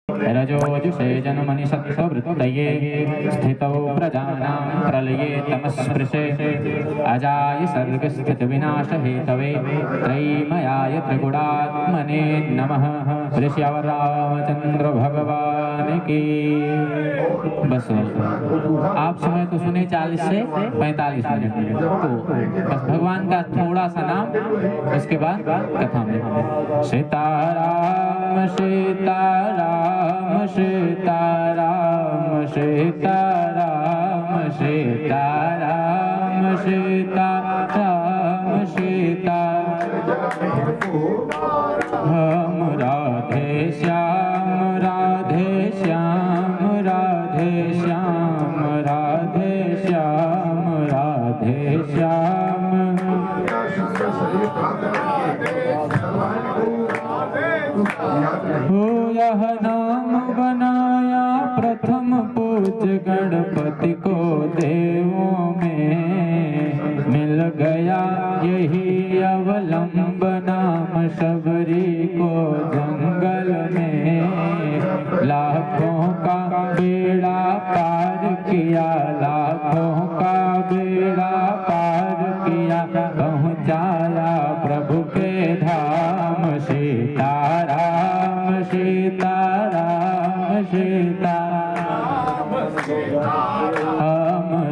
रजोजुषे जन्मनि सत्त्ववृत्तये स्थितौ प्रजानां प्रलये तमस्पृशे अजाय सर्गस्थितिविनाशहेतवे त्रयीमयाय त्रिगुणात्मने नमः। श्री श्यावर रामचंद्र भगवान की। बस आप समय तो सुने 40 से 45 मिनट, तो बस भगवान का थोड़ा सा नाम, उसके बाद कथा में। सीताराम सीताराम सीताराम सीताराम सीताराम सीताराम सीताराम राधे श्याम राधे श्याम राधे श्याम राधे श्याम राधे श्याम। हो यह नाम बनाया प्रथम पूज्य गणपति को देवों में मिल गया यही अवलंब नाम शबरी को जंगल में। लाखों का बेड़ा पार किया लाखों का बेड़ा पार किया पहुँचाया प्रभु के धाम। सीताराम सीताराम सीताराम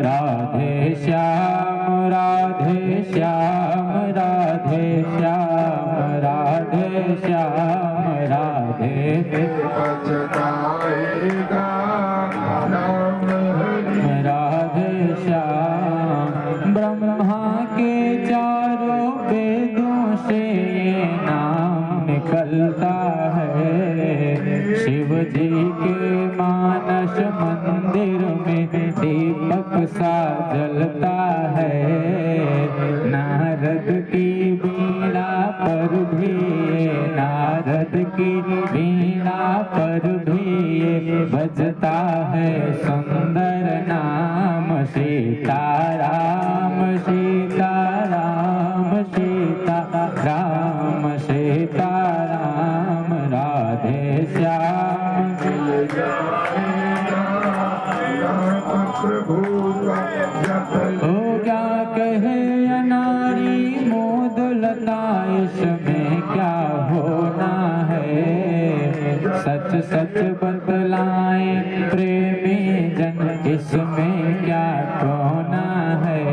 राधे श्याम राधे श्याम राधे श्याम राधे श्याम राधे राधे श्याम। ब्रह्मा के चारों वेदों से ये नाम निकलता है। शिव जी के मानस मंदिर में दीपक सा जलता है। नारद की वीणा पर भी नारद की वीणा पर भी बजता है सुंदर नाम। सीताराम सीताराम सीताराम सीताराम राधे श्याम। हो क्या कहे अनारी मोद लता इसमें क्या होना है। सच सच बतलाए प्रेमी जन इसमें क्या खोना है।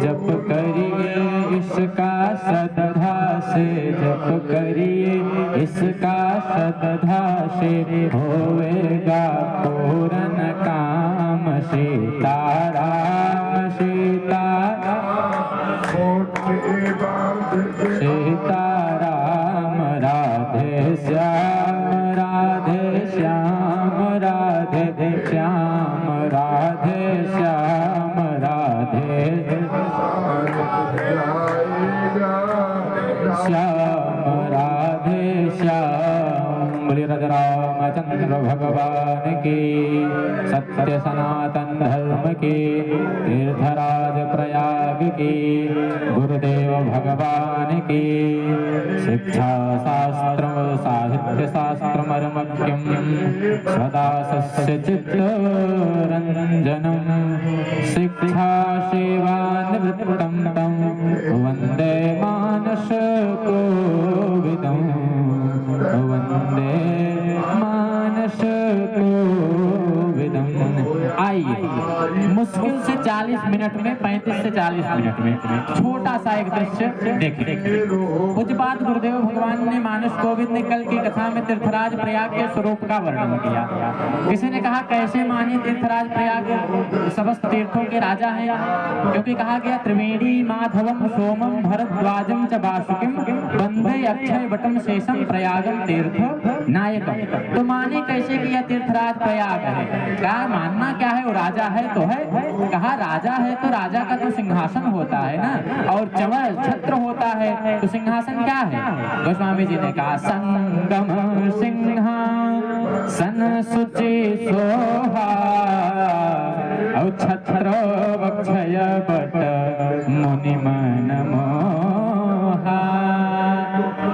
जप करिए इसका सदधा से जप करिए इसका सदधा से होवेगा पूर्ण काम। सीताराम सीताराम सीताराम राधे श्याम राधे श्याम राधे श्याम राधे श्याम राधे श्याम राधे श्याम। बोलिए राजा रामचंद्र भगवान की। सत्य सनातन धर्म की। तीर्थराज प्रयाग की। गुरुदेव भगवान की। शिक्षा शास्त्र साहित्य शास्त्र मर्मज्ञं स्वदासस्य चित्तरंजनम् शिक्षा सेवानिवृत्तं तं वन्दे मानस कोविदं वन्दे मानस कोविदं। आइए मुश्किल से 40 मिनट में 35 से 40 मिनट में छोटा सा एक दृश्य देखें। पूज्यपाद गुरुदेव भगवान ने मानस कोविद ने कल की कथा में तीर्थराज प्रयाग के स्वरूप का वर्णन किया। किसी ने कहा कैसे माने तीर्थराज प्रयाग समस्त तीर्थों के राजा हैं, क्योंकि कहा गया त्रिवेणी माधवम सोमम भरद्वाजम च वासुकिम वंदे अक्षय वटम शेषम प्रयागम तीर्थ नायकम। तो माने कैसे कि यह तीर्थराज प्रयाग है। कहा मानना क्या है, वो राजा है तो है। कहा राजा है तो राजा का तो सिंहासन होता है ना, और चवर छत्र होता है तो सिंहासन क्या है। गोस्वामी जी ने कहा संगम सिंहासन सुचि सोहा और छत्र वक्षय बट मुनि मन मोहा।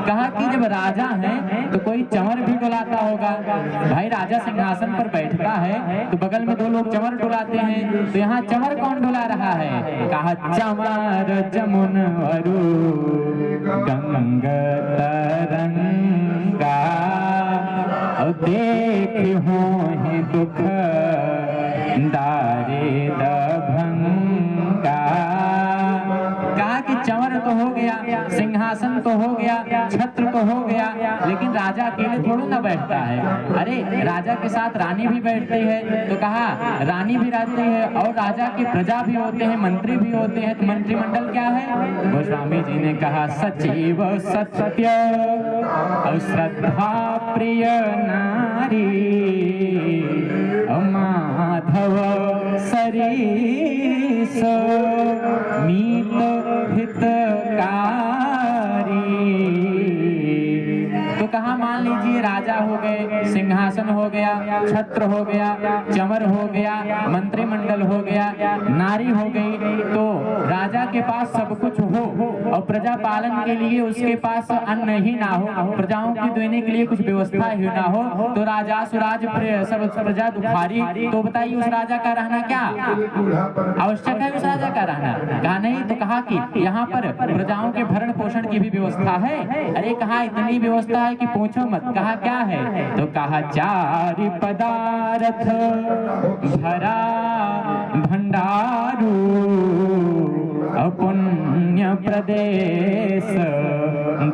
कहा कि जब राजा है तो कोई चंवर भी डुलाता होगा, होगा। भाई राजा सिंहासन पर बैठता है तो बगल में दो लोग चमर डुलाते हैं, तो यहाँ चमर कौन डुला रहा है? कहा चमर जमुन वरु गंग तरंगा, देख हो ही दुख दारिद भंगा। कहा कि चमर तो हो गया, सिंहासन तो हो गया, छत्र तो हो गया, लेकिन राजा अकेले थोड़ी ना बैठता है। अरे राजा के साथ रानी भी बैठती है, तो कहा रानी भी रहती है और राजा की प्रजा भी होते हैं, मंत्री भी होते हैं, तो मंत्रिमंडल क्या है? गोस्वामी जी ने कहा सचिव सत्य और श्रद्धा प्रिय नारी, माधव सरीस मीत हितकारी। तो कहा मान लीजिए राजा हो गए, सिंहासन हो गया, छत्र हो गया, चमर हो गया, मंत्रिमंडल हो गया, नारी हो गई, तो राजा के पास सब कुछ हो और प्रजा पालन के लिए उसके पास अन्न ही ना हो, प्रजाओं की देने के लिए कुछ व्यवस्था ही ना हो, तो राजा सुराज सब प्रजा दुखारी, तो बताइए उस राजा का रहना क्या आवश्यक है? उस राजा का रहना कहा नहीं। तो कहा कि यहाँ पर प्रजाओं के भरण पोषण की भी व्यवस्था है। अरे कहा इतनी व्यवस्था है कि पूछो मत। कहा क्या है? तो कहा चारि पदार्थ भरा भंडारू, पुण्य प्रदेश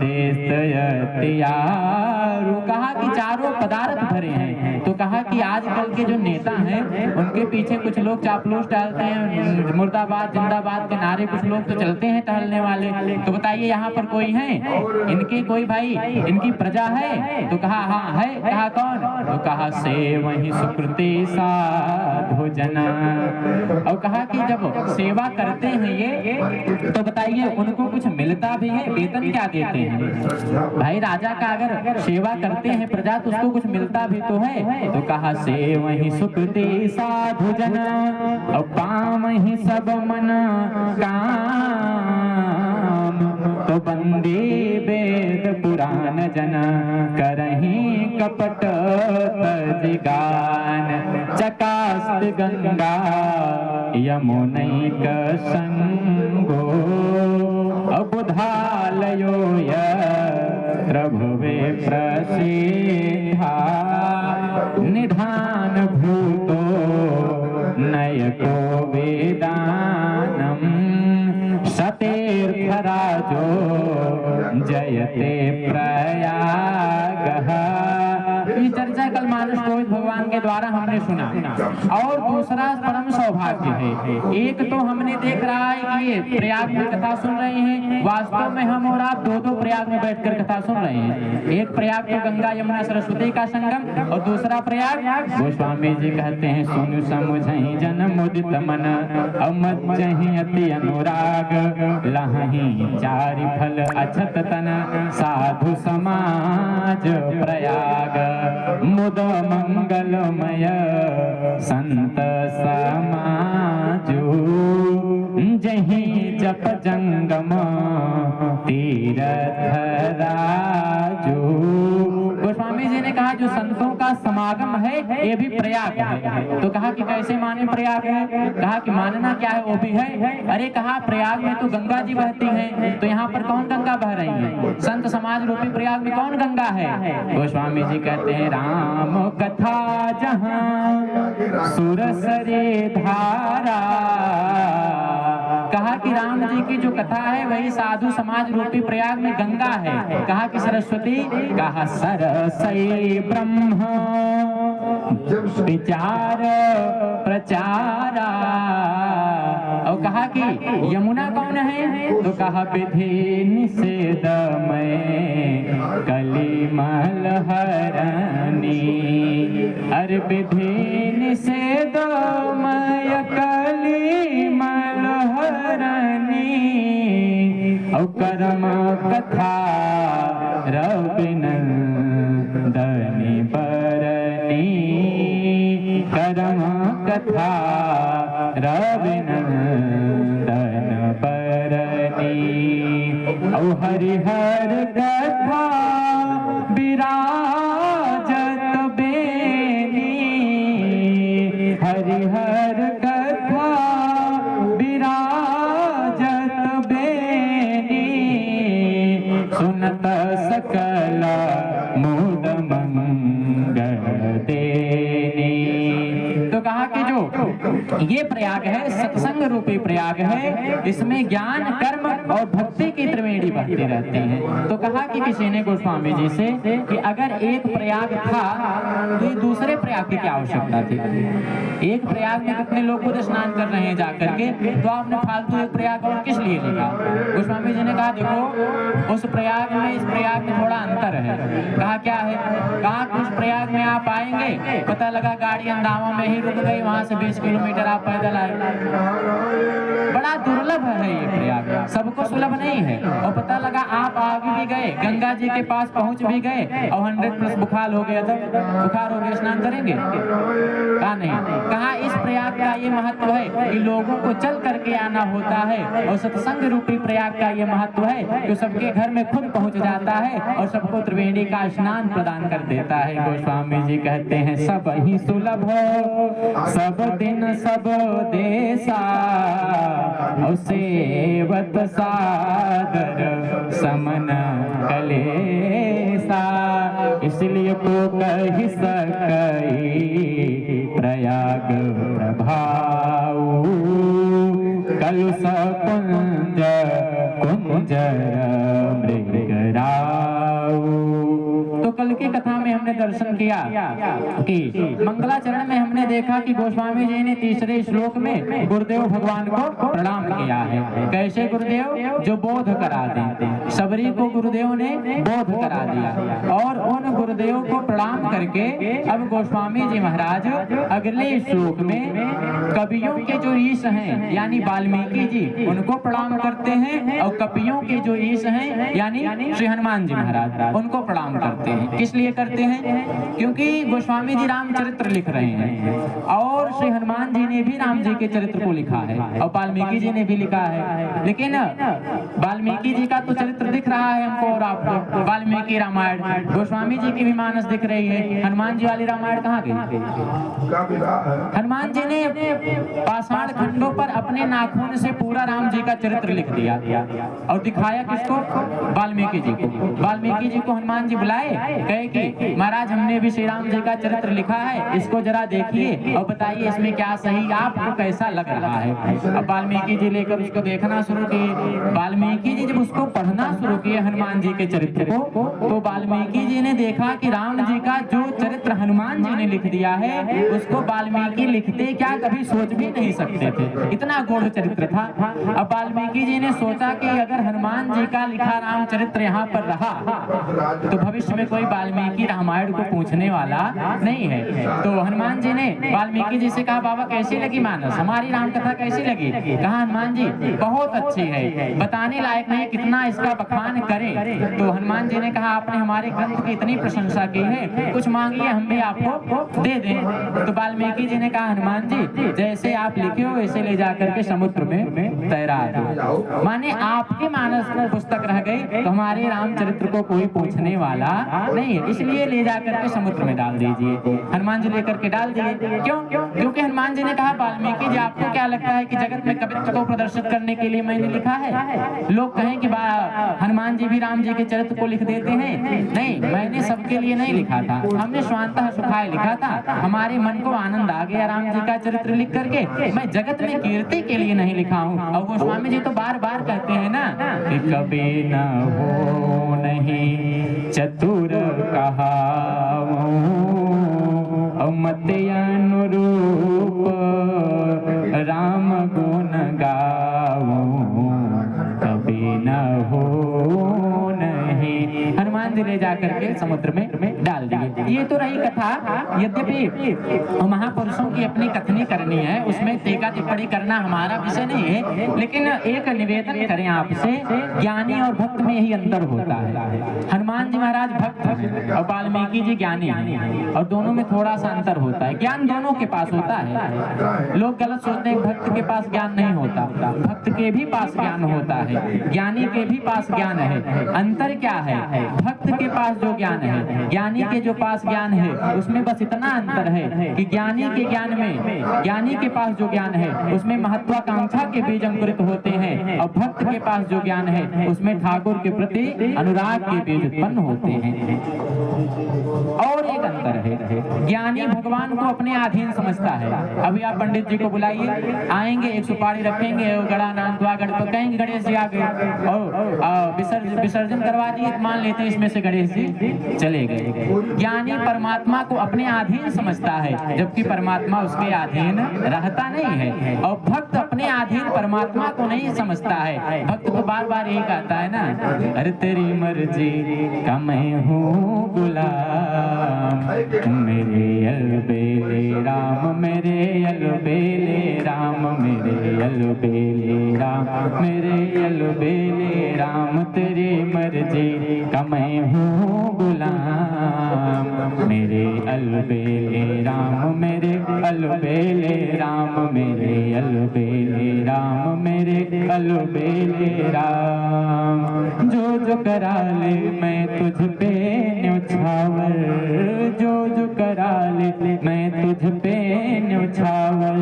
देश यतियारू। कहा कि चारों पदार्थ भरे हैं। तो कहा कि आजकल के जो नेता हैं उनके पीछे कुछ लोग चापलूस डालते हैं, मुर्दाबाद जिंदाबाद के नारे कुछ लोग तो चलते हैं टहलने वाले, तो बताइए यहाँ पर कोई है इनके? कोई भाई इनकी प्रजा है? तो कहा हाँ है। कहा कौन? तो कहा से वही सुकृति साधु जना। और कहा कि जब सेवा करते हैं ये, तो बताइए उनको कुछ मिलता भी है? वेतन क्या देते हैं? भाई राजा का अगर सेवा करते हैं प्रजा तो उसको कुछ मिलता भी तो है। तो कहा से वही सुकृति साधु जना, और पाम ही सब मन काम, तो बंदे वेद पुराण जन करही कपट तजिगान। चकास्त गंगा यमुनैक संगो, बुधालयो प्रभुवे प्रसिद्धा। निधान भूतो नयको वेदानम, सतीर्थराजो जयते प्रयागः। ये चर्चा कल मानस कोविद भगवान के द्वारा हमने सुना। और दूसरा परम सौभाग्य है, एक तो हमने देख रहा है कि ये प्रयाग में कथा सुन रहे हैं, वास्तव में हम और आप दो दो प्रयाग में बैठकर कथा सुन रहे हैं। एक प्रयाग तो गंगा यमुना सरस्वती का संगम, और दूसरा प्रयाग गोस्वामी जी कहते हैं सुनु समुझहि जन मुदित मन, अमज्जहि अति अनुराग। लहहि चारि फल अछत तन, साधु समाज प्रयाग। मुद मंगलमय संत समाजु, जहि जप जंगम तीरथ राजू। गोस्वामी जी ने कहा जो संतों का समागम है ये भी प्रयाग है। तो कहा कि कैसे माने प्रयाग है? कहा कि मानना क्या है वो भी है। अरे कहा प्रयाग में तो गंगा जी बहती हैं, तो यहाँ पर कौन गंगा बह रही है? संत समाज रूपी प्रयाग में कौन गंगा है? गोस्वामी जी कहते हैं राम कथा जहाँ सुरसरे धारा। कहा कि राम जी की जो कथा है वही साधु समाज रूपी प्रयाग में गंगा है। कहा कि सरस्वती, कहा सरसई ब्रह्म विचार प्रचारा। और कहा कि यमुना कौन है? तो कहा विधि निषेध में कलिमल हरणी। अरे विधि निषेध में कलिमल हरणी, और कर्म कथा रविनंदनी बरनी। कर्म कथा रविनंदन बरनी, और हरिहर कथा विराजत कहा कि जो ये प्रयाग है सत्संग रूपी प्रयाग है, इसमें ज्ञान कर्म और भक्ति की त्रिवेणी बहती रहती है। तो कहा कि किसी ने गोस्वामी जी से कि अगर एक प्रयाग था तो ये दूसरे प्रयाग की क्या आवश्यकता थी? एक प्रयाग में कितने लोग खुद स्नान कर रहे हैं जाकर के, तो आपने फालतू एक प्रयाग और किस लिए लिखा? गोस्वामी जी ने कहा देखो उस प्रयाग में इस प्रयाग में थोड़ा अंतर है। कहा क्या है? कहा उस प्रयाग में आप आएंगे, पता लगा गाड़ी अंदावा में ही रुक गई, वहां से 20 किलोमीटर आप पैदल आए। बड़ा दुर्लभ है ये प्रयाग, सबको सुलभ नहीं है। और पता लगा आप आगे भी गए, गंगा जी के पास पहुंच भी गए और 100+ बुखार हो गया, तो बुखार हो गया, स्नान करेंगे? कहा नहीं। कहा इस प्रयाग का ये महत्व है कि लोगों को चल करके आना होता है, और सत्संग रूपी प्रयाग का ये महत्व है जो सबके घर में खुद पहुंच जाता है और सबको त्रिवेणी का स्नान प्रदान कर देता है। गोस्वामी जी कहते हैं सब ही सुलभ हो सब दिन सब देसा, सेवत सादर समन कलेसा, इसलिए तो कही सकई प्रयाग प्रभाव, कलुष कुंज कुंजर मृगराव। तो कल की कथा में हमने दर्शन किया कि मंगलाचरण में हमने देखा कि गोस्वामी जी ने तीसरे श्लोक में गुरुदेव भगवान को प्रणाम किया है। कैसे गुरुदेव? जो बोध करा देते, सबरी को गुरुदेव ने बोध करा दिया, और उन गुरुदेव को प्रणाम करके अब गोस्वामी जी महाराज अगले श्लोक में कवियों के जो ईश हैं यानी वाल्मीकि जी, उनको प्रणाम करते हैं, और कवियों के जो ईश हैं यानी श्री हनुमान जी महाराज, उनको प्रणाम करते हैं। किस लिए करते हैं? क्योंकि गोस्वामी जी रामचरित्र लिख रहे हैं, और श्री हनुमान जी ने भी राम जी के चरित्र को लिखा है, और वाल्मीकि जी ने भी लिखा है। लेकिन वाल्मीकि जी का तो चरित्र दिख रहा है हमको और आपको, वाल्मीकि रामायण, गोस्वामी जी की भी मानस दिख रही है, हनुमान जी वाली रामायण कहाँ गई? हनुमान जी ने पाषाण खंडों पर अपने नाखून से पूरा राम जी का चरित्र लिख दिया और दिखाया किसको? वाल्मीकि जी को। वाल्मीकि जी को हनुमान जी बुलाए, कहे कि महाराज हमने भी श्री राम जी का चरित्र लिखा है, इसको जरा देखिए और बताइए इसमें क्या सही, आपको कैसा लग रहा है। अब वाल्मीकि जी लेकर उसको देखना शुरू किए। वाल्मीकि जी जब उसको पढ़ना शुरू किए हनुमान जी के चरित्र को, तो वाल्मीकि जी ने देखा कि राम जी का जो चरित्र हनुमान जी ने लिख दिया है उसको वाल्मीकि लिखते क्या कभी सोच भी नहीं सकते थे, इतना गूढ़ चरित्र था। अब वाल्मीकि जी ने सोचा कि अगर हनुमान जी का लिखा रामचरित्र यहाँ पर रहा तो भविष्य में कोई वाल्मीकि रामायण को पूछने वाला नहीं है। तो हनुमान जी ने वाल्मीकि जी से कहा बाबा कैसी लगी मानस, हमारी राम कथा कैसी लगी? कहा हनुमान जी बहुत अच्छी है, बताने लायक नहीं, कितना इसका बखान करें। तो हनुमान जी ने कहा आपने हमारे ग्रंथ की इतनी प्रशंसा की है, कुछ मांगिए हम भी आपको दे दें। तो वाल्मीकि जी ने कहा हनुमान जी जैसे आप लिखे हो वैसे ले जाकर के समुद्र में तैरा दो। माने आपके मानस पुस्तक रह गई तो हमारे रामचरित्र को कोई पूछने वाला नहीं है, इसलिए ले जाकर के समुद्र में डाल दीजिए। हनुमान जी लेकर के डाल दिए। क्यों? क्योंकि हनुमान जी ने कहा वाल्मीकि जी आपको क्या लगता है कि जगत में कवित्व को प्रदर्शित करने के लिए मैंने लिखा है? लोग कहें कि हनुमान जी भी राम जी के चरित्र को लिख देते हैं। नहीं, मैंने सबके लिए नहीं लिखा था, हमने स्वांतः सुखाय लिखा था, हमारे मन को आनंद आ गया राम जी का चरित्र लिख करके, मैं जगत में कीर्ति के लिए नहीं लिखा हूँ। और गोस्वामी जी तो बार बार कहते हैं ना कि कभी न हो नहीं चतुर कहावो, मत अनुरूप राम गुण गावो, कभी न हो नहीं। हनुमान जी ले जाकर के समुद्र में डाल दिए। ये तो रही कथा। यद्यपि महापुरुषों की अपनी कथनी करनी है, उसमें टीका टिप्पणी करना हमारा विषय नहीं है, लेकिन एक निवेदन करें आपसे, ज्ञानी और भक्त में यही अंतर होता है। हनुमान जी महाराज भक्त और वाल्मीकि जी ज्ञानी, और दोनों में थोड़ा सा अंतर होता है। ज्ञान दोनों के पास होता है। लोग गलत सोचते हैं भक्त के पास ज्ञान नहीं होता, भक्त के भी पास ज्ञान होता है, ज्ञानी के भी पास ज्ञान है। अंतर क्या है? भक्त के पास जो ज्ञान है, ज्ञानी के जो पास ज्ञान है, उसमें बस इतना अंतर है कि ज्ञानी के ज्ञान में, ज्ञानी के पास जो ज्ञान है उसमें महत्वाकांक्षा के बीज अंकुरित होते हैं, और भक्त के पास जो ज्ञान है उसमें ठाकुर के प्रति अनुराग के बीज उत्पन्न होते हैं। और एक एक अंतर है। ज्ञानी भगवान को अपने अधीन समझता है। अभी आप पंडित जी को बुलाइए, आएंगे, एक सुपारी रखेंगे और गड़ा नांदवा गण पर कहेंगे गणेश जी आ गए और विसर्जन करवा दिए, मान लेते हैं इसमें से गणेश जी चले गए। ज्ञानी परमात्मा को अपने अधीन समझता है, जबकि परमात्मा उसके अधीन रहता नहीं है। और भक्त अपने अधीन परमात्मा को नहीं समझता है। भक्त तो बार बार यही कहता है ना, अरे तेरी मर्जी का मैं हूँ गुलाम, मेरे अलबेले राम, मेरे अलबेले राम, मेरे अलबेले राम, मेरे अलबेले राम, तेरी मर्जी का मैं हूँ गुलाम, मेरे अलबेले राम, मेरे अलबेले राम, मेरे अलबेले राम, मेरे अलबेले राम। जो करा ले मैं तुझ पे न्योछावर, जो करा ले मैं तुझ पे न्योछावर,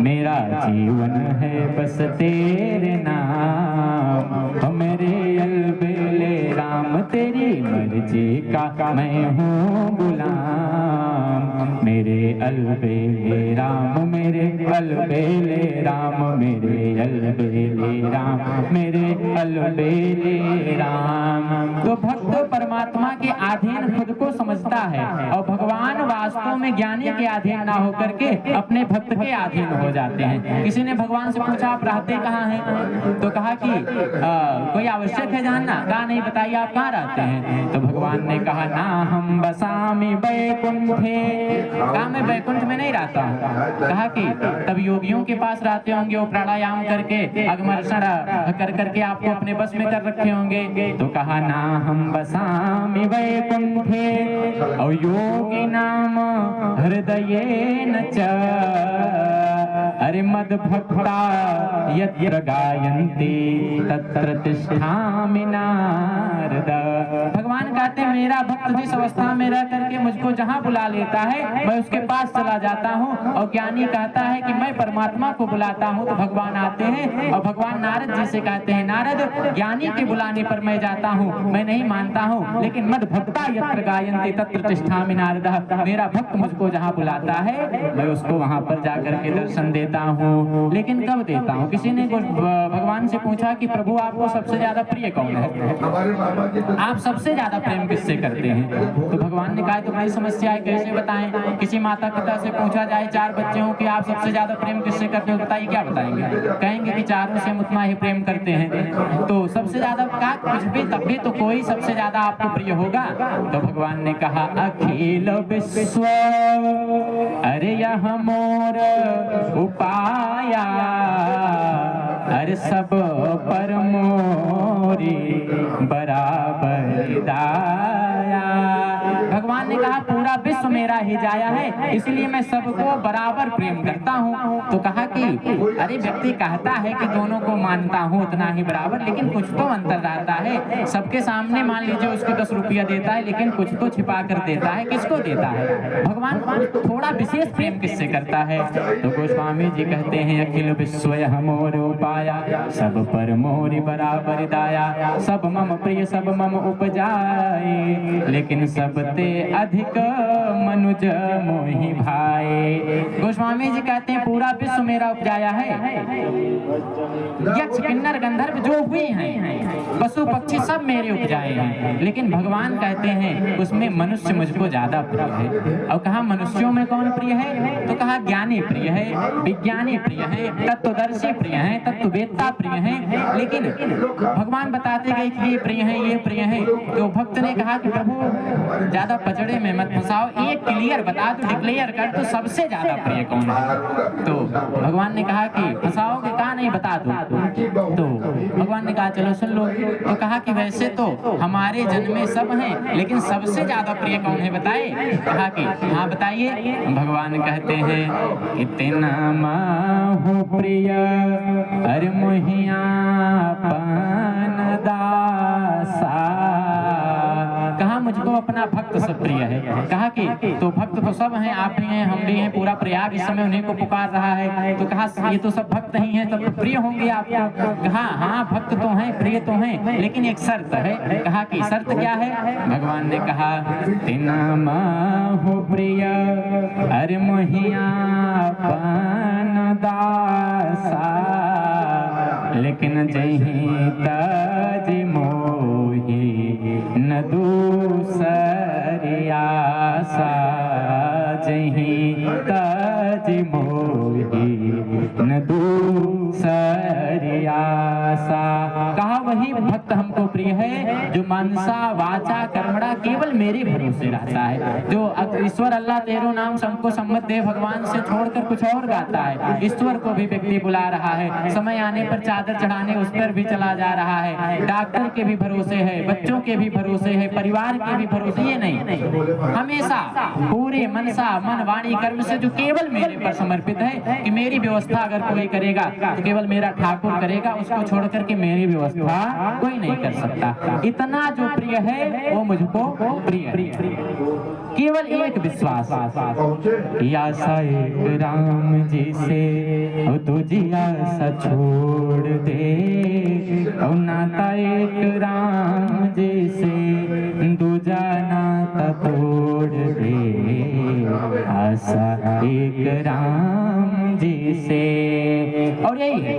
मेरा जीवन है बस तेरे नाम, मेरे अलबेले राम, तेरी मर्जी का मैं हूँ गुलाम, मेरे अलबेले राम, मेरे अलबेले राम, मेरे अलबेले राम, मेरे अलबेले राम। तो भक्त परमात्मा के अधीन खुद को समझता है और भगवान वास्तव में ज्ञानी के अधीन ना होकर के अपने भक्त के अधीन हो जाते हैं। किसी ने भगवान से पूछा आप रहते कहाँ हैं, तो कहा कि कोई आवश्यक है जानना, कहा नहीं, बताइए आप कहाँ रहते हैं। तो भगवान ने कहा ना हम बसामी बैकुंठे, कहा मैं बैकुंठ में नहीं रहता हूँ। कहा कि तब योगियों के पास रहते होंगे, वो प्राणायाम करके अगमर्षण कर करके आपको अपने बस में कर रखे होंगे। तो कहा ना हम बसामी वैकुंठे और योगी नाम हृदये न च, अरे मद भक्ता यत्र गायन्ति तत्र तिष्ठामि नारद। भगवान कहते हैं मेरा भक्त जिस अवस्था में रह करके मुझको जहाँ बुला लेता है मैं उसके पास चला जाता हूँ। और ज्ञानी कहता है कि मैं परमात्मा को बुलाता हूँ तो भगवान आते हैं। और भगवान नारद जी से कहते हैं नारद ज्ञानी के बुलाने पर मैं जाता हूँ, मैं नहीं मानता हूँ, लेकिन मद भक्ता यत्र गायन्ति तत्र तिष्ठामि नारद, मेरा भक्त मुझको जहाँ बुलाता है मैं उसको वहाँ पर जाकर के दर्शन देता हूँ। लेकिन कब देता हूँ? किसी ने भगवान से पूछा कि प्रभु आपको सबसे ज्यादा प्रिय कौन है, आप सबसे ज्यादा प्रेम किससे करते हैं? तो भगवान ने कहा तो बड़ी समस्या है, कैसे बताएं? किसी माता पिता से पूछा जाए 4 बच्चे हो कि आप सबसे ज्यादा प्रेम किससे करते हो, बताइए क्या बताएंगे? कहेंगे कि चारों से उतना ही प्रेम करते हैं। तो सबसे ज्यादा कहा कुछ भी तब भी तो कोई सबसे ज्यादा आपको प्रिय होगा। तो भगवान ने कहा अखिल विश्व अरे यह मोर उपाया, अरे सब पर मोरी बराबर दाया। भगवान ने कहा पूरा विश्व मेरा ही जाया है, इसलिए मैं सबको बराबर प्रेम करता हूँ। तो कहा कि अरे व्यक्ति कहता है कि दोनों को मानता हूँ उतना ही बराबर, लेकिन कुछ तो अंतर रहता है। सबके सामने मान लीजिए उसको 10 रुपया देता है, लेकिन कुछ तो छिपा कर देता है। किसको देता है? भगवान थोड़ा विशेष प्रेम किससे करता है? तो गोस्वामी जी कहते हैं अखिल विश्व यह मोर उपाया, सब पर मोरी बराबर दाया, सब मम प्रिय सब मम उपजाए, लेकिन सबते अधिक मनुज मोहि भाई। गोस्वामी जी कहते हैं पूरा विश्व मेरा उपजाया है, यक्ष किन्नर गंधर्व जो हुए हैं पशु पक्षी सब मेरे उपजाए हैं, लेकिन भगवान कहते हैं उसमें मनुष्य मुझको ज्यादा प्रिय है। और कहा मनुष्यों में कौन प्रिय है? तो कहा ज्ञानी प्रिय है, विज्ञानी प्रिय है, तत्वदर्शी प्रिय है, तत्ववेत्ता प्रिय है। लेकिन भगवान बताते गए कि ये प्रिय है ये प्रिय है। तो भक्त ने कहा कि प्रभु ज्यादा पचड़े में मत फंसाओ, एक क्लियर बता दो, डिक्लेयर कर दो सबसे ज्यादा प्रिय कौन है। तो भगवान ने कहा कि फंसाओगे, कहा नहीं बता दो। तो भगवान ने कहा चलो सुन लो। तो कहा कि वैसे तो हमारे जन्म में सब हैं, लेकिन सबसे ज्यादा प्रिय कौन है बताए? कहा कि हाँ बताइए। भगवान कहते हैं इतना माहू प्रिय अरे मोहिया पान दासा। कहा मुझको अपना भक्त सब प्रिय है। कहा कि तो भक्त तो सब हैं, आप भी हैं, हम भी हैं, पूरा प्रयाग इस समय उन्हीं को पुकार रहा है। तो कहा ये तो सब भक्त नहीं है, सब तो प्रिय होंगे आपको। कहा हाँ भक्त तो हैं, प्रिय तो हैं, लेकिन एक शर्त है। कहा कि शर्त क्या है? भगवान ने कहा तिना हो प्रिय अरे मोहिया पान दासा, लेकिन जही तज मोही न दूसरी आशा, जही तज मोही न दूसरी आशा। कहा वही भक्त हमको प्रिय है जो मनसा वाचा कर्मणा केवल मेरे भरोसे रहता है, जो ईश्वर अल्लाह तेरो नाम सबको सम्मत दे भगवान से छोड़कर कुछ और गाता है। ईश्वर को भी व्यक्ति बुला रहा है, समय आने पर चादर चढ़ाने उस पर भी चला जा रहा है, डॉक्टर के भी भरोसे है, बच्चों के भी भरोसे है, परिवार के भी भरोसे। ये नहीं, हमेशा पूरे मनसा मन वाणी कर्म से जो केवल मेरे पर समर्पित है कि मेरी व्यवस्था अगर कोई करेगा तो केवल मेरा ठाकुर करेगा, उसको छोड़ करके मेरी व्यवस्था कोई नहीं कर सकता। इतना जो प्रिय है वो मुझको प्रिय है। केवल एक विश्वास आशा एक राम जी से तुझी आशा छोड़ दे, और नाता एक राम जी से दूजा नाता तोड़ दे, आशा एक राम जी से। और यही है,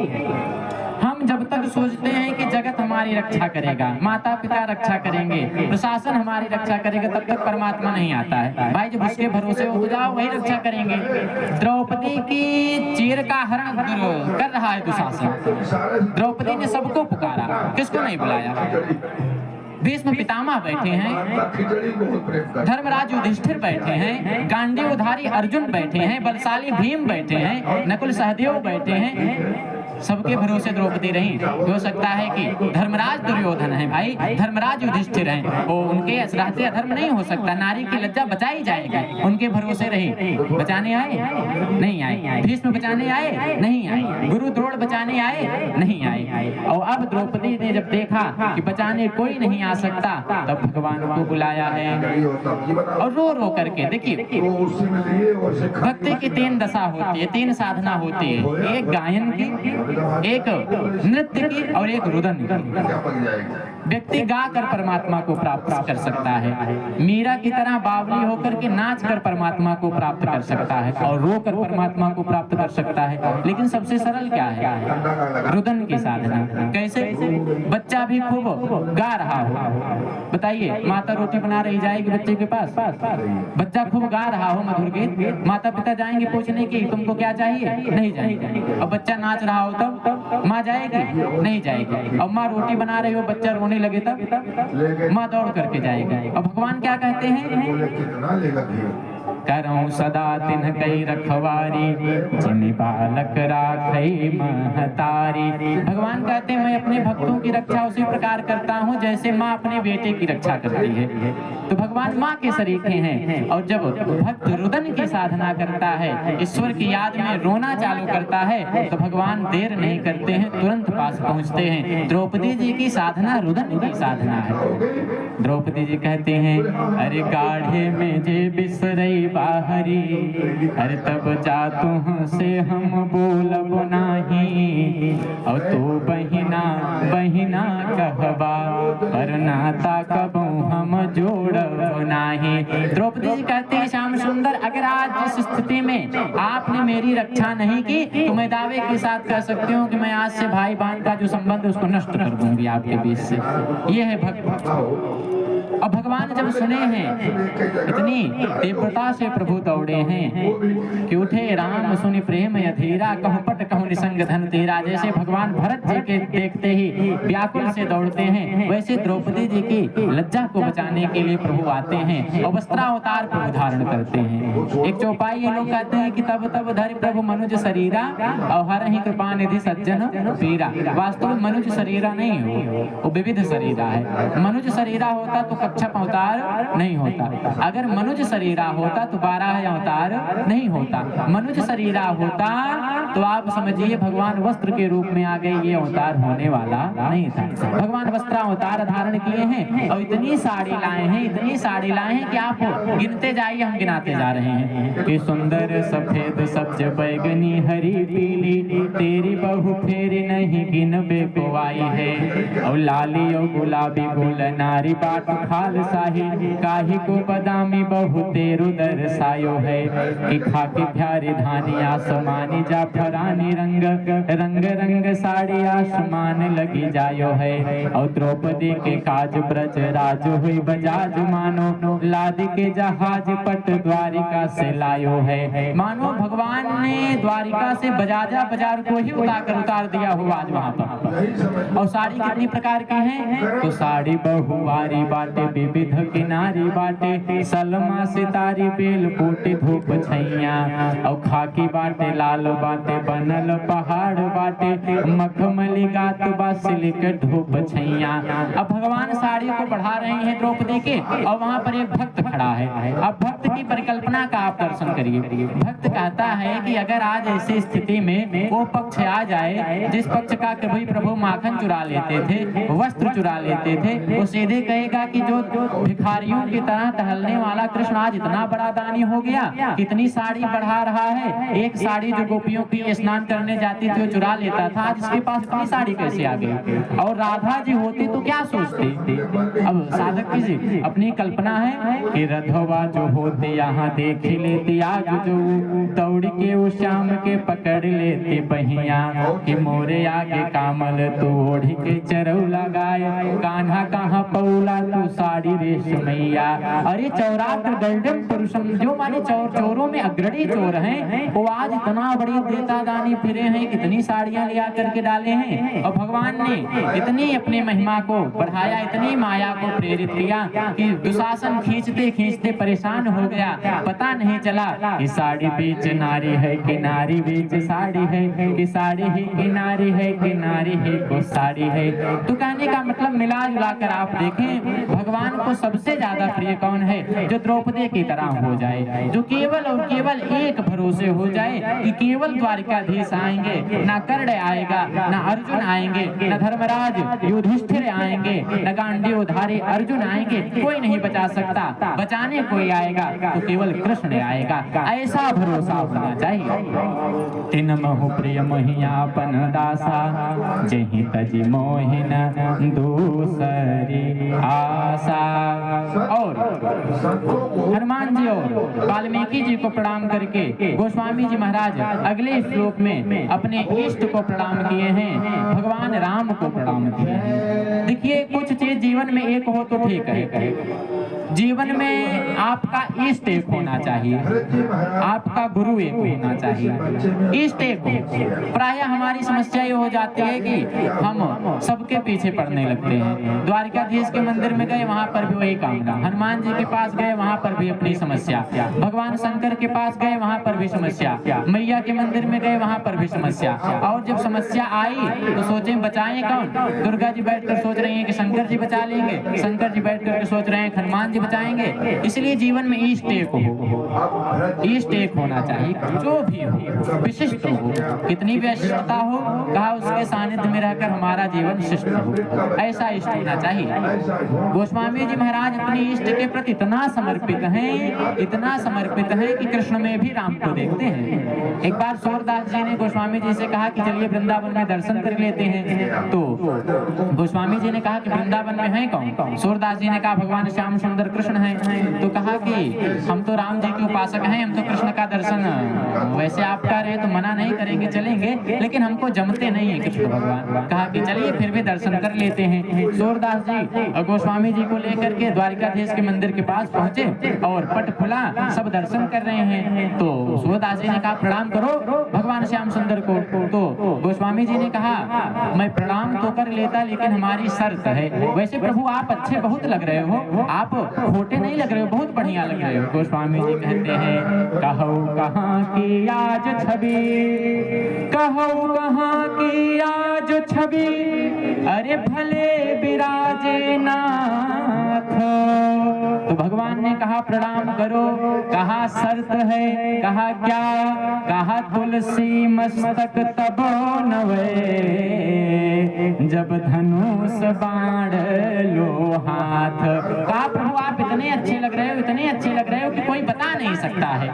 हम जब तक सोचते हैं कि जगत हमारी रक्षा करेगा, माता पिता रक्षा करेंगे, प्रशासन हमारी रक्षा करेगा, तब तक परमात्मा नहीं आता है। भाई जब उसके भरोसे हो तो जाओ, वही रक्षा करेंगे। द्रौपदी की चीर का हरण कर रहा है दुशासन। द्रौपदी ने सबको पुकारा, किसको नहीं बुलाया? भीष्म पितामह बैठे हैं, धर्मराज युधिष्ठिर बैठे हैं, गांडीवधारी अर्जुन बैठे हैं, बलशाली भीम बैठे हैं, नकुल सहदेव बैठे हैं, सबके भरोसे द्रौपदी रही। हो सकता है कि धर्मराज दुर्योधन है भाई, धर्मराज युधिष्ठिर हैं, वो उनके रहते अधर्म नहीं हो सकता, नारी की लज्जा बचाई जाएगी, उनके भरोसे रही। बचाने आए नहीं आए, भीष्म बचाने आए नहीं आए, गुरु द्रोण बचाने आए नहीं आए। और अब द्रौपदी ने जब देखा कि बचाने कोई नहीं आ सकता, तब भगवान को बुलाया है और रो रो करके। देखिए भक्ति की 3 दशा होती है, 3 साधना होती है, एक गायन की, एक नृत्य की और एक रुदन की। व्यक्ति गा कर परमात्मा को प्राप्त कर सकता है, मीरा की तरह बावली होकर के नाच कर परमात्मा को प्राप्त कर सकता है, और रो कर परमात्मा को प्राप्त कर सकता है। लेकिन सबसे सरल क्या है? रुदन की साधना। कैसे? बच्चा भी खूब गा रहा हो, बताइए माता रोटी बना रही जाएगी बच्चे के पास, बच्चा खूब गा रहा हो मधुर गीत, माता पिता जाएंगे पूछने की तुमको क्या चाहिए? नहीं जाएंगे। और बच्चा नाच रहा हो तब माँ जाएगी? नहीं जाएगी। और माँ रोटी बना रही हो, बच्चा रोने लगे तब माँ दौड़ करके जाएगी। और भगवान क्या कहते हैं? करऊं सदा तिन्ह कई रखवारी, जिन बालक राखई महतारी। भगवान कहते हैं मैं अपने भक्तों की रक्षा उसी प्रकार करता हूँ जैसे माँ अपने बेटे की रक्षा करती है। तो भगवान माँ के सरीखे हैं। और जब भक्त रुदन की साधना करता है, ईश्वर की याद में रोना चालू करता है, तो भगवान देर नहीं करते हैं, तुरंत पास पहुँचते हैं। द्रौपदी जी की साधना रुदन की साधना है। द्रौपदी जी कहते हैं अरे गाढ़े में जे बिसरई बाहरी, अरे तब जातु से हम बोलब नाही, और तो बहिना बहिना कहबा, पर नाता कबू हम जोड़ब नाही। द्रौपदी जी कहती है श्याम सुंदर, अगर आज जिस स्थिति में आपने मेरी रक्षा नहीं की, तो मैं दावे के साथ कह सकती हूँ कि मैं आज से भाई बहन का जो संबंध उसको नष्ट कर दूंगी आपके बीच से। ये है भक्त। और भगवान जब सुने हैं, इतनी तीव्रता से प्रभु दौड़े हैं कि उठे राम सुनि प्रेम अधीरा, कहूँ पट कहूँ निसंग धन तेरा। जैसे भगवान भरत जी के देखते ही व्याकुल से दौड़ते हैं, वैसे द्रौपदी जी की लज्जा को बचाने के लिए प्रभु आते हैं और वस्त्रावतार प्रभु धारण करते हैं। एक चौपाई ये लोग कहते हैं कि तब तब धरि प्रभु मनुज शरीरा, और हर ही कृपा निधि सज्जन पीरा। वास्तव में मनुज शरीरा नहीं हो, वो विविध शरीरा है। मनुज शरीरा होता तो कच्छप अवतार नहीं होता। अगर मनुज शरीरा होता तो 12 अवतार नहीं होता। मनुज शरीरा होता तो आप समझिए भगवान वस्त्र के रूप में आ गए, ये अवतार होने वाला नहीं था। भगवान वस्त्र अवतार धारण किए हैं और इतनी साड़ी लाए हैं, इतनी साड़ी लाए हैं कि आप गिनते जाइए, हम गिनाते जा रहे हैं कि सुंदर सफेद सब्ज बैगनी हरी पीली तेरी बहु फेरी नहीं गिनबे को आई है। और लाली और गुलाबी गोल नारी बाट खाल साही काहे को बदामी बहु तेरु दर्शायो है। कि खाकी प्यारी धानी आसमानी जाफरानी रंग रंग रंग साड़ी आसमान लगी जायो है। और द्रौपदी के काज ब्रज राज हुई बजाज मानो लादी के जहाज पट द्वारिका से लायो है। मानो भगवान ने द्वारिका से बजाजा बाजार को ही उतार दिया हो आज वहां पर। और साड़ी कितनी प्रकार की है? तो साड़ी बहुवारी बाटे विविध किनारी बाटे सलमा सितारी बेल बूटी धूप छैया। और खाकी बाटे लाल बाटे बनल पहाड़ बाटे मखमली गात बा सिलिक धूप छैया। अब भगवान साड़ी को बढ़ा रहे हैं द्रौपदी के, और वहां पर एक भक्त खड़ा है। अब भक्त की परिकल्पना का आप दर्शन करिए। भक्त कहता है कि अगर आज ऐसी स्थिति में वो पक्ष आ जाए जिस पक्ष का कभी प्रभु माखन चुरा लेते थे, वस्त्र चुरा लेते थे, वो सीधे कहेगा कि जो भिखारियों की तरह टहलने वाला कृष्ण आज इतना बड़ा दानी हो गया, कितनी साड़ी बढ़ा रहा है। एक साड़ी जो गोपियों की स्नान करने जाती थी वो चुरा लेता था, आज इसके पास इतनी साड़ी कैसे आ गई? और राधा जी होती तो क्या सोचती? अब साधक जी अपनी कल्पना है कि रधवा जो होते यहाँ देख लेती आग जो दौड़ के उस श्याम के पकड़ लेते बहिया। कि मोरे आगे कामल तो ओढ़ के चरऊ लगाए कान्हा कहाँ पौला तू साड़ी रेशमैया। अरे चौरात्र गल्डन पुरुषम, जो माने चोरों में अग्रणी चोर हैं, वो आज इतना बड़ी देता दानी फिरे हैं, कितनी साड़ियां लिया करके डाले हैं। और भगवान ने इतनी अपनी महिमा को बढ़ाया, इतनी माया को प्रेरित किया कि दुशासन खींचते खींचते परेशान हो गया। पता नहीं चला कि साड़ी बीच नारी है कि नारी बीच साड़ी है, कि साड़ी ही कि नारी है कि नारी ही को साड़ी है। तो कहने का मतलब मिला जुला कर आप देखें भगवान को सबसे ज्यादा प्रिय कौन है? जो द्रौपदी की तरह हो जाए, जो केवल और केवल एक भरोसे हो जाए कि केवल द्वारिकाधीश आएंगे, ना कर्ण आएगा, ना अर्जुन आएंगे, ना धर्मराज युधिष्ठिर आएंगे, न गांडीवधारी अर्जुन आएंगे, कोई नहीं बचा सकता। बचाने कोई आएगा तो केवल कृष्ण आएगा, ऐसा भरोसा होना चाहिए। तिन महु प्रिय महियापन दासा जहि तजि मोहिन दूसरी आशा। और हनुमान जी और वाल्मीकि जी को प्रणाम करके गोस्वामी जी महाराज अगले श्लोक में अपने इष्ट को प्रणाम किए हैं, भगवान राम को प्रणाम किए हैं। देखिए कुछ चीज जीवन में एक हो तो ठीक है। जीवन में आपका इष्ट एक होना चाहिए, आपका गुरु एक होना चाहिए, इष्ट एक हो। प्रायः हमारी समस्या ये हो जाती है कि हम सबके पीछे पड़ने लगते हैं। द्वारिकाधीश के मंदिर में गए, वहां पर भी वही कामना, हनुमान जी के पास गए, वहां पर भी अपनी समस्या, भगवान शंकर के पास गए, वहां पर भी समस्या, मैया के मंदिर में गए, वहां पर भी समस्या। और जब समस्या आई तो सोचे बचाएं कौन? दुर्गा जी बैठकर सोच रही हैं कि शंकर जी बचा लेंगे, शंकर जी बैठ कर सोच रहे हैं हनुमान जी बचाएंगे। इसलिए जीवन में इष्ट एक हो, इष्ट एक होना चाहिए, जो भी हो विशिष्ट हो, कितनी भी अशिष्टता हो, कहा उसके सानिध्य में रहकर हमारा जीवन शिष्ट हो, ऐसा इष्ट होना चाहिए। गोस्वामी जी महाराज अपनी इष्ट के प्रति इतना समर्पित हैं, इतना समर्पित हैं कि कृष्ण में भी राम को देखते हैं। एक बार सूरदास जी ने गोस्वामी जी से कहा कि चलिए वृंदावन में दर्शन कर लेते हैं। तो गोस्वामी जी ने कहा कि वृंदावन में है कौन? सूरदास जी ने कहा भगवान श्याम सुंदर कृष्ण है। तो कहा कि हम तो राम जी के उपासक हैं, हम तो कृष्ण का दर्शन वैसे आप कह रहे हैं तो मना नहीं करेंगे, चलेंगे, लेकिन हमको जमते नहीं है कृष्ण भगवान। कहा कि चलिए फिर भी दर्शन कर लेते हैं। सूरदास जी और गोस्वामी जी को लेकर के द्वारिकाधीश के मंदिर के पास पहुंचे और पट खुला, सब दर्शन कर रहे हैं। तो सूरदास जी ने कहा प्रणाम करो भगवान श्याम सुंदर को। तो गोस्वामी जी ने कहा मैं प्रणाम तो कर लेता, लेकिन हमारी शर्त है। वैसे प्रभु आप अच्छे बहुत लग रहे हो, आप खोटे नहीं लग रहे हो, बहुत बढ़िया लग रहे हो। गोस्वामी जी कहते हैं कहो कहाँ की आज छवि, कहो कहाँ की आज छवि, अरे भले विराजे नाथ। तो भगवान ने कहा प्रणाम करो, कहा शर्त है, कहा क्या, कहा तुलसी मस्तक तब नवे, जब धनुष बाण लो हाथ। कहा प्रभु आप इतने अच्छे लग रहे हो, इतने अच्छे लग रहे हो कि कोई बता नहीं सकता है।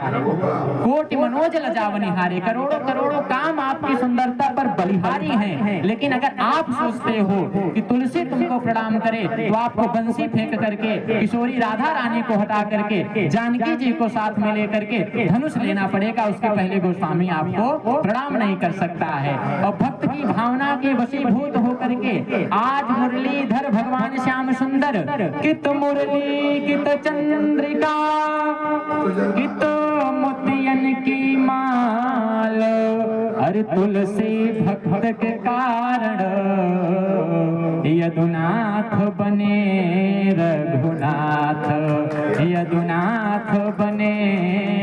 कोटि मनोज लजावनिहारे, करोड़ों करोड़ों काम आपकी सुंदरता पर बलिहारी हैं, लेकिन अगर आप सोचते हो कि तुलसी तुमको प्रणाम करे तो आपको बंसी फेंक करके किशोरी राधा रानी को हटा करके जानकी जी को साथ में लेकर के धनुष लेना पड़ेगा, उसके पहले गोस्वामी आपको प्रणाम नहीं कर सकता है। और भक्त की भावना के वशीभूत होकर के आज मुरलीधर भगवान श्याम सुंदर कित मुरली कित चंद्रिका कित मोतियन की माल, अरे तुलसी भक्त के कारण यदुनाथ बने रघुनाथ, यदुनाथ बने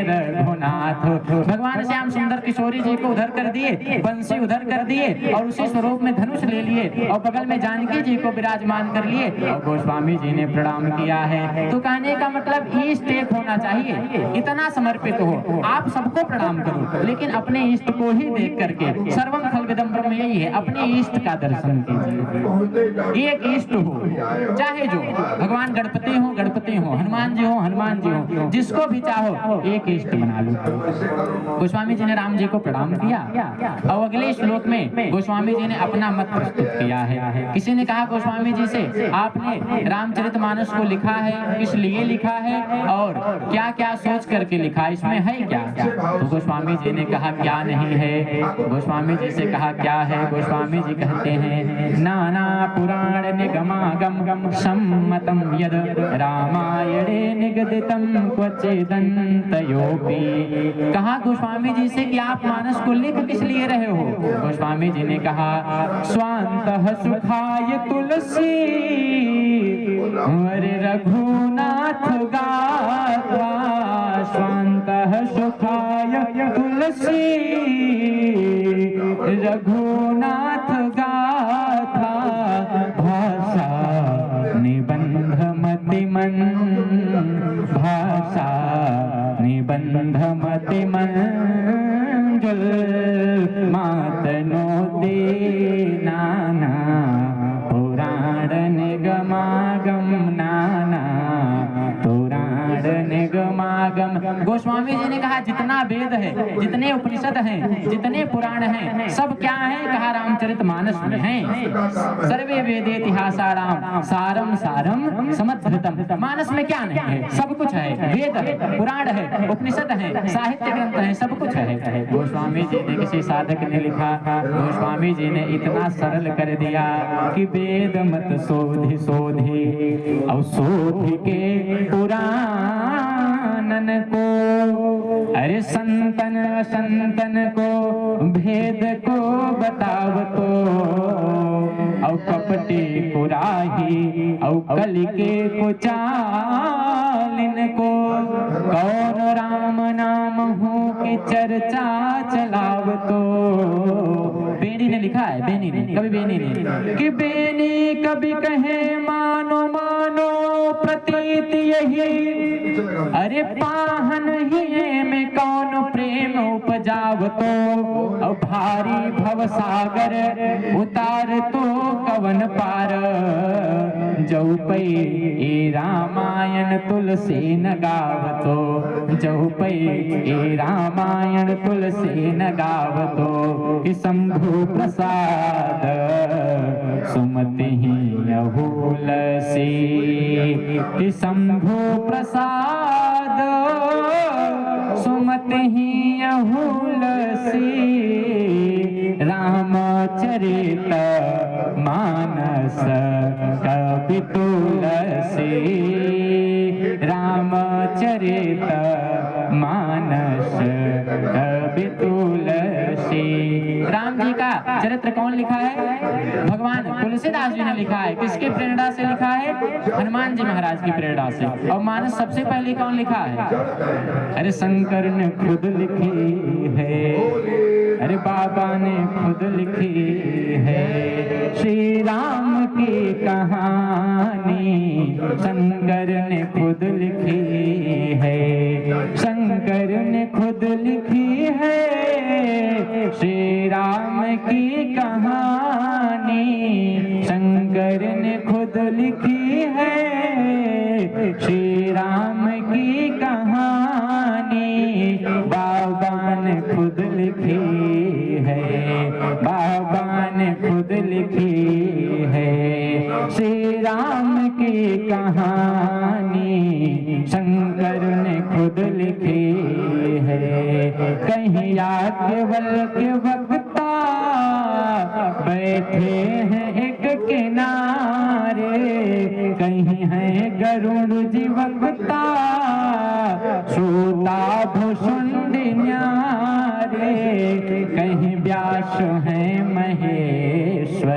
रघुनाथ। भगवान श्याम सुंदर किशोरी जी को उधर कर दिए, बंसी उधर कर दिए और उसी स्वरूप में धनुष ले लिए और बगल में जानकी जी को विराजमान कर लिए और गोस्वामी जी ने प्रणाम किया है। तो कहने का मतलब इष्ट एक होना चाहिए, इतना समर्पित हो, आप सबको प्रणाम करो लेकिन अपने इष्ट को ही देख करके। सर्वम खलविदम ब्रह्म यही है, अपने इष्ट का दर्शन कीजिए। एक इष्ट हो, चाहे जो भगवान गणपति हो गणपति हो, हनुमान जी हो हनुमान जी हो, जिसको भी चाहो एक इष्ट बना लो। गोस्वामी जी ने राम जी को प्रणाम किया और अगले श्लोक में गोस्वामी जी ने अपना मत प्रस्तुत किया है। किसी ने कहा गोस्वामी जी से आपने रामचरितमानस को लिखा है, किस लिए लिखा है और क्या क्या सोच करके लिखा, इसमें है क्या? तो गोस्वामी जी ने कहा क्या नहीं है। गोस्वामी जी से कहा क्या है? गोस्वामी जी कहते हैं नाना पुराण निगमागम सम्मतम यद रामायणे निगदितम क्वचिदन्तयोऽपि। कहा गोस्वामी जी से कि आप मानस को लिख किस लिए रहे हो? गोस्वामी जी ने कहा स्वान्तः सुखाय तुलसी अरे रघुनाथ गाथा, स्वान्तः सुखाय तुलसी रघुनाथ गाथा, भाषा निबंध मतिमन, भाषा निबंध मतिमन जुल मातनो दे नाना पुराण निगमागम, नाना पुराण निगमागम। गोस्वामी जी ने कहा जितना वेद है, जितने उपनिषद हैं, जितने पुराण हैं, सब क्या है? कहा रामचरितमानस में हैं। सर्वे वेदे इतिहासाराम सारम सारम समद्भृतम। मानस में क्या नहीं है? सब कुछ है, वेद है, पुराण है, उपनिषद है, साहित्य ग्रंथ है, सब कुछ है। गोस्वामी जी ने किसी साधक ने लिखा, गोस्वामी जी ने इतना सरल कर दिया कि वेद मत सोधि सोधि और सोधि के पुराणन को, अरे संतन असंतन को भेद को बताव तो, और कपटी कुराही और कलिके को चालिन को, कौन राम नाम हो की चर्चा चलाव तो। बेनी ने लिखा है, बेनी ने, कभी बेनी ने कि बेनी कभी कहे मानो मानो प्रतीत यही, अरे पाहन ही में कौन प्रेम उपजाव तो, और भारी भव सागर उतार तो कवन पार, जौ पै ए रामायण तुलसी न गाव तो, जौ पै ए रामायण तुलसी न गाव तो, कि शंभु प्रसाद सुमति ही अहुलसी, कि शंभु प्रसाद सुमति ही अहुलसी, रामचरित मानस कवि तुलसी, रामचरित मानस कवि तुलसी। राम जी का चरित्र कौन लिखा है? भगवान तुलसीदास जी ने लिखा है। किसकी प्रेरणा से लिखा है? हनुमान जी महाराज की प्रेरणा से। और मानस सबसे पहले कौन लिखा है? अरे शंकर ने खुद लिखी है, अरे बाबा ने खुद लिखी है श्री राम की कहानी, शंकर ने खुद लिखी है, शंकर ने खुद लिखी है श्री राम की कहानी, शंकर ने खुद लिखी है श्री राम की कहानी, बाबा ने खुद लिखी है, बाबा ने खुद लिखी है श्री राम की कहानी, शंकर ने खुद लिखी है। कहीं याज्ञवल्क्य के वक्ता बैठे हैं एक किनारे, कहीं है गरुड़ जी वक्ता श्रोता भुषुंडी न्यारे, कहीं व्यास है महेश्वर,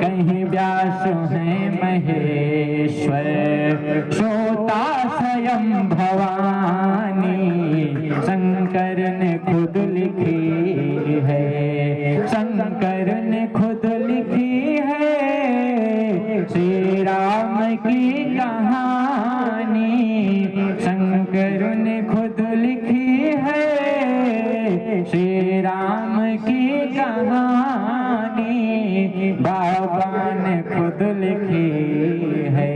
कहीं व्यास है महेश्वर, श्रोता स्वयं भवानी, शंकर ने खुद लिखी है, शंकर ने खुद लिखी है श्री राम की कहानी, शंकर ने खुद लिखी है श्री राम की कहानी, बाबा ने खुद लिखी है,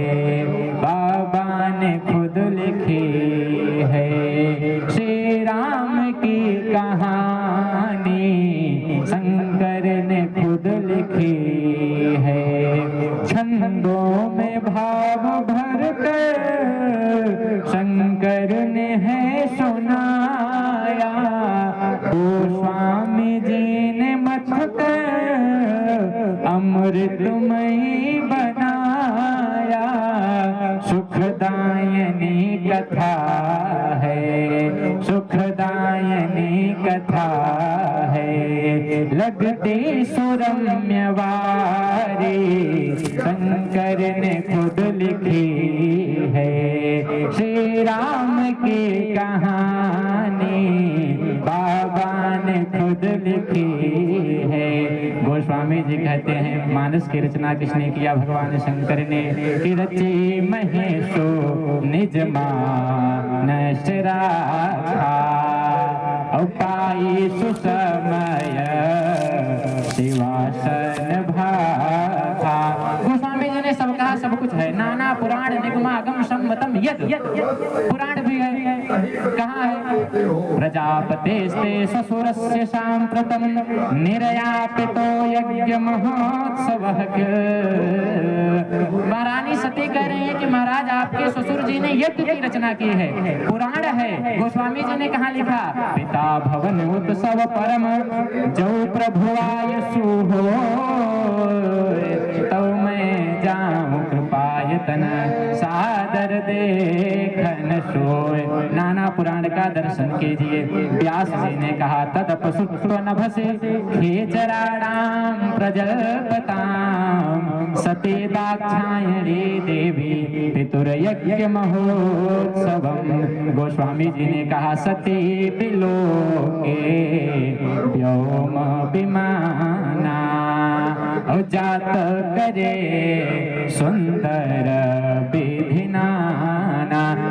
बाबा ने खुद लिखी है श्री राम की कहानी, शंकर ने खुद लिखी है। छंदों में भाव भर कर शंकर ने है सुनाया, गोस्वामी जी ने मथ कर अमृतमयी बनाया, सुखदायनी कथा है, सुखदायनी कथा है, लगती सुरम्य वारी, शंकर ने खुद लिखी है श्री राम की कहानी, बाबा ने खुद लिखी है। गोस्वामी जी कहते हैं मानस की रचना किसने किया? भगवान शंकर ने। कि रची महेशो निज मानस राखा, पाई सुसमय शिवासन भाखा। गोस्वामी जी ने सब कहा, सब कुछ है, नाना पुराण निगमागम संवतम यद, पुराण भी है। कहाँ है? प्रजापतेस्ते ससुरस्य सांप्रतम निर्यापितो यज्ञ महोत्सवः। महारानी सती कह रही है कि महाराज आपके ससुर जी ने यज्ञ की रचना की है, पुराण है। गोस्वामी जी ने कहा लिखा? पिता भवन उत्सव परम जो प्रभुआय सुहो, तो मैं जाऊं कृपायतन सादर देखन सोय। नाना पुराण का दर्शन कीजिए। व्यास जी ने कहा तदपसुत्व नभसे खेचराणाम प्रजल्पताम, सती दाक्षायणी देवी पितुर्यज्ञ महोत्सवम। गोस्वामी जी ने कहा सती पिलोके व्योम विमाना, जात करे सुंदर विधिना।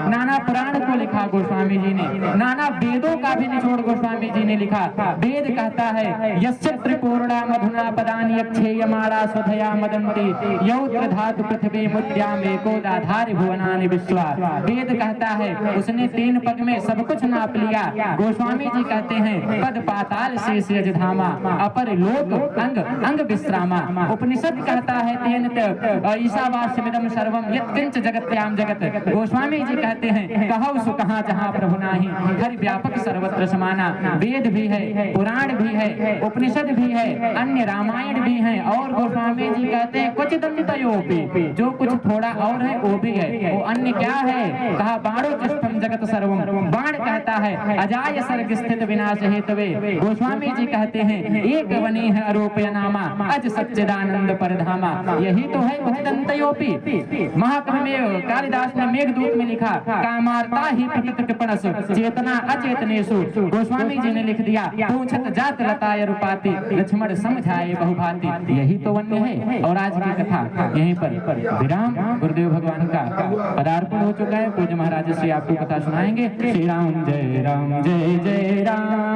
नाना पुराण को लिखा गोस्वामी जी ने, नाना वेदों का भी निचोड़ गोस्वामी जी ने लिखा। वेद कहता है यस्य त्रिपूर्णा मधुना पदानि यक्षेयमाणा स्वधया मदन्ति, यौत्र धातु पृथ्वी मुद्याम एकोदाधारि भुवनानि विश्वा। वेद कहता है उसने 3 पग में सब कुछ नाप लिया। गोस्वामी जी कहते हैं पद पाताल शेष यजधामा, अपर लोक अंग अंग विश्रामा। उपनिषद कहता है तेन ईशावास्यमिदं सर्वं यत्किंच जगत्याम जगत। गोस्वामी जी कहते हैं कहौ कहाँ जहाँ प्रभु नाही, हरि व्यापक सर्वत्र समाना। वेद भी है, पुराण भी है, उपनिषद भी है, अन्य रामायण भी है। और गोस्वामी जी कहते हैं कुछ दंतयोपि, जो कुछ थोड़ा और है वो भी है। वो अन्य क्या है? कहा बाणो चष्टम जगत सर्वम। बाण कहता है अजाय सर्ग स्थित विनाश हेतवे। गोस्वामी जी कहते हैं एक वनी है आरोप्य नामा, अज सच्चिदानंद परधामा। यही तो है कुछ दंतयोपि। महाकवि में कालिदास ने मेघदूत में लिखा कामार्ता ही प्रकृति कृपणस चेतना अचेतनेषु। गोस्वामी जी ने लिख दिया पूछत जात लताय रूपाति, लक्ष्मण समझाए बहुभांति। यही तो वन्य है। और आज की कथा यहीं पर विराम। गुरुदेव भगवान का पदार्पण हो चुका है। पूज्य महाराज श्री आपको कथा सुनाएंगे। श्री राम जय जय राम।